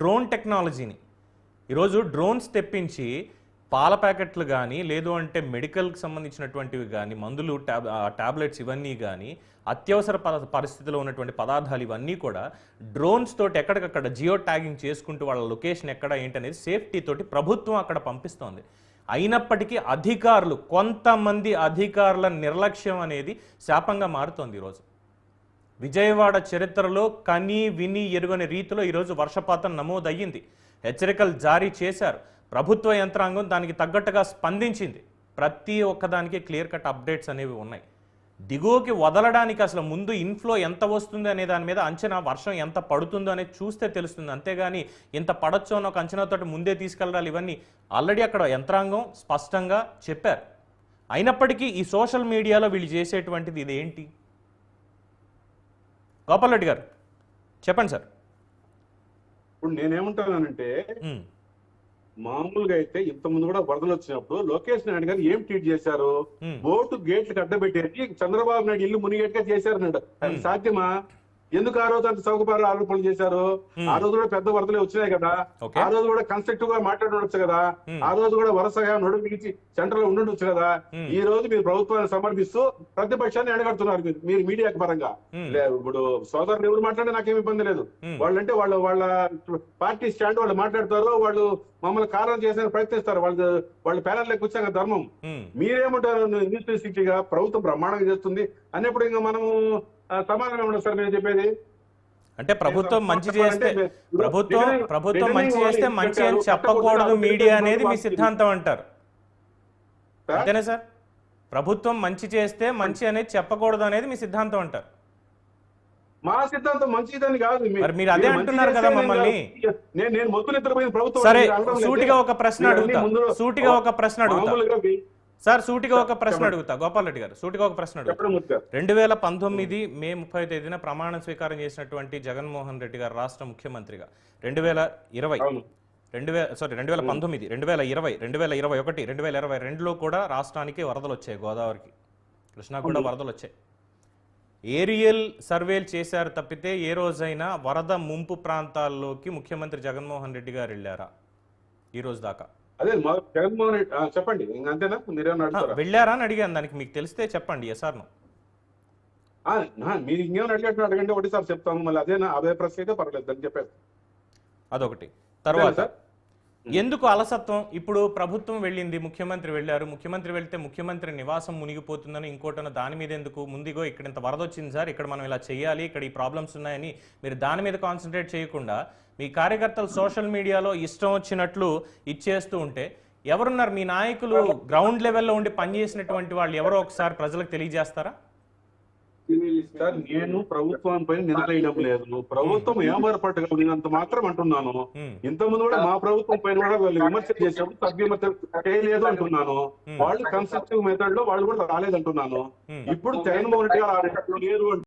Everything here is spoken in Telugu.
డ్రోన్ టెక్నాలజీని ఈరోజు డ్రోన్స్ తెప్పించి పాల ప్యాకెట్లు కానీ లేదు అంటే మెడికల్కి సంబంధించినటువంటివి కానీ మందులు టాబ్లెట్స్ ఇవన్నీ కానీ అత్యవసర పరిస్థితిలో ఉన్నటువంటి పదార్థాలు ఇవన్నీ కూడా డ్రోన్స్ తోటి ఎక్కడికక్కడ జియో ట్యాగింగ్ చేసుకుంటూ వాళ్ళ లొకేషన్ ఎక్కడ ఏంటనేది సేఫ్టీ తోటి ప్రభుత్వం అక్కడ పంపిస్తోంది. అయినప్పటికీ అధికారులు కొంతమంది అధికారుల నిర్లక్ష్యం అనేది శాపంగా మారుతోంది. ఈరోజు విజయవాడ చరిత్రలో కని విని ఎరుగని రీతిలో ఈరోజు వర్షపాతం నమోదయ్యింది. హెచ్చరికలు జారీ చేశారు. ప్రభుత్వ యంత్రాంగం దానికి తగ్గట్టుగా స్పందించింది. ప్రతి ఒక్కదానికి క్లియర్ కట్ అప్డేట్స్ అనేవి ఉన్నాయి. దిగువకి వదలడానికి అసలు ముందు ఇన్ఫ్లో ఎంత వస్తుంది అనే దాని మీద అంచనా, వర్షం ఎంత పడుతుందో అనేది చూస్తే తెలుస్తుంది. అంతేగాని ఇంత పడొచ్చు అని ఒక అంచనాతో ముందే తీసుకెళ్ళాలి, ఇవన్నీ ఆల్రెడీ అక్కడ యంత్రాంగం స్పష్టంగా చెప్పారు. అయినప్పటికీ ఈ సోషల్ మీడియాలో వీళ్ళు చేసేటువంటిది ఇదేంటి? గోపాల్ రెడ్డి గారు చెప్పండి సార్. ఇప్పుడు నేనేమంటానంటే మామూలుగా అయితే ఇంతకుముందు కూడా వరదలు వచ్చినప్పుడు లోకేష్ నాయుడు గారు ఏం ట్వీట్ చేశారు? బోటు గేట్లు అడ్డబెట్టేసి చంద్రబాబు నాయుడు ఇల్లు మునిగేట్టుగా చేశారన్నాడు. అది సాధ్యమా? ఎందుకు ఆ రోజు అంత చౌకబారు ఆరోపణలు చేశారు? ఆ రోజు కూడా పెద్ద వరదలే వచ్చినాయి కదా, ఆ రోజు కూడా కన్స్ట్రక్టివ్ గా మాట్లాడవచ్చు కదా, ఆ రోజు కూడా వరుసగా నడుము మిగిచి సెంటర్ లో ఉండొచ్చు కదా. ఈ రోజు మీరు ప్రభుత్వాన్ని సమర్థిస్తూ ప్రతిపక్షాన్ని ఎడగడుతున్నారు మీరు మీడియా పరంగా. ఇప్పుడు సోదరులు ఎవరు మాట్లాడినా నాకేమి ఇబ్బంది లేదు. వాళ్ళంటే వాళ్ళ పార్టీ స్టాండ్ వాళ్ళు మాట్లాడతారు, వాళ్ళు మమ్మల్ని కారణం చేసే ప్రయత్నిస్తారు. వాళ్ళ ప్యానెల్ కూర్చాక ధర్మం. మీరేమంటారు? న్యూస్ 360గా ప్రభుత్వం బ్రహ్మాండంగా చేస్తుంది అన్నప్పుడు ఇంకా మనము సమాధానం ఉండదు సార్ నేను చెప్పేది. అంటే ప్రభుత్వం మంచి చేస్తే ప్రభుత్వం మంచి చేస్తే మంచి అని చెప్పకూడదు మీడియా అనేది మీ సిద్ధాంతం అంటారు, అంతేనా సార్? ప్రభుత్వం మంచి చేస్తే మంచి అనేది చెప్పకూడదు అనేది మీ సిద్ధాంతం అంటారు. మా సిద్ధాంతం మంచిదని కాదు. మీరు అదే అంటున్నారు కదా మమ్మల్ని. నేను మొత్తం నిద్రపోయిన ప్రభుత్వం. సరే, సూటిగా ఒక ప్రశ్న అడుగుతా సార్, సూటిగా ఒక ప్రశ్న అడుగుతా గోపాల్ రెడ్డి గారు, సూటిగా ఒక ప్రశ్న అడుగుతా. 2019 మే 30వ తేదీన ప్రమాణ స్వీకారం చేసినటువంటి జగన్మోహన్ రెడ్డి గారు రాష్ట్ర ముఖ్యమంత్రిగా 2019, 2020, 2021, 2022లో కూడా రాష్ట్రానికి వరదలు వచ్చాయి. గోదావరికి, కృష్ణా కూడా వరదలు వచ్చాయి. ఏరియల్ సర్వేలు చేశారు తప్పితే ఏ రోజైనా వరద ముంపు ప్రాంతాల్లోకి ముఖ్యమంత్రి జగన్మోహన్ రెడ్డి గారు వెళ్ళారా ఈ రోజు దాకా? అదే జగన్మోహన్ రెడ్డి చెప్పండి, అంతేనా? మీరేమన్నా వెళ్ళారా అని అడిగాను, దానికి మీకు తెలిస్తే చెప్పండి. ఎస్ఆర్ మీరు ఇంకేమైనా అడిగట్టు అడగండి, ఒకటిసారి చెప్తాము. మళ్ళీ అదే ప్రశ్న అయితే పర్లేదు అని చెప్పేసి అదొకటి. తర్వాత ఎందుకు అలసత్వం? ఇప్పుడు ప్రభుత్వం వెళ్ళింది, ముఖ్యమంత్రి వెళ్ళారు, ముఖ్యమంత్రి వెళ్తే ముఖ్యమంత్రి నివాసం మునిగిపోతుందని ఇంకోటన దాని మీద ఎందుకు? ముందుగో ఇక్కడ ఇంత వరద వచ్చింది సార్, ఇక్కడ మనం ఇలా చేయాలి, ఇక్కడ ఈ ప్రాబ్లమ్స్ ఉన్నాయని మీరు దాని మీద కాన్సన్ట్రేట్ చేయకుండా మీ కార్యకర్తలు సోషల్ మీడియాలో ఇష్టం వచ్చినట్లు ఇచ్చేస్తూ ఉంటే ఎవరున్నారు? మీ నాయకులు గ్రౌండ్ లెవెల్లో ఉండి పనిచేసినటువంటి వాళ్ళు ఎవరో ఒకసారి ప్రజలకు తెలియజేస్తారా? సార్, నేను ప్రభుత్వం పైన నిలదీయడం లేదు. ప్రభుత్వం ఏమరపట్టుకోనంత మాత్రం అంటున్నాను. ఇంతకుముందు కూడా మా ప్రభుత్వం పైన కూడా వాళ్ళు విమర్శ చేసినప్పుడు సభ్యమత చేయలేదు అంటున్నాను. వాళ్ళు కన్స్ట్రక్టివ్ మెథడ్ లో వాళ్ళు కూడా రాలేదంటున్నాను. ఇప్పుడు జగన్మోహన్ రెడ్డి గారు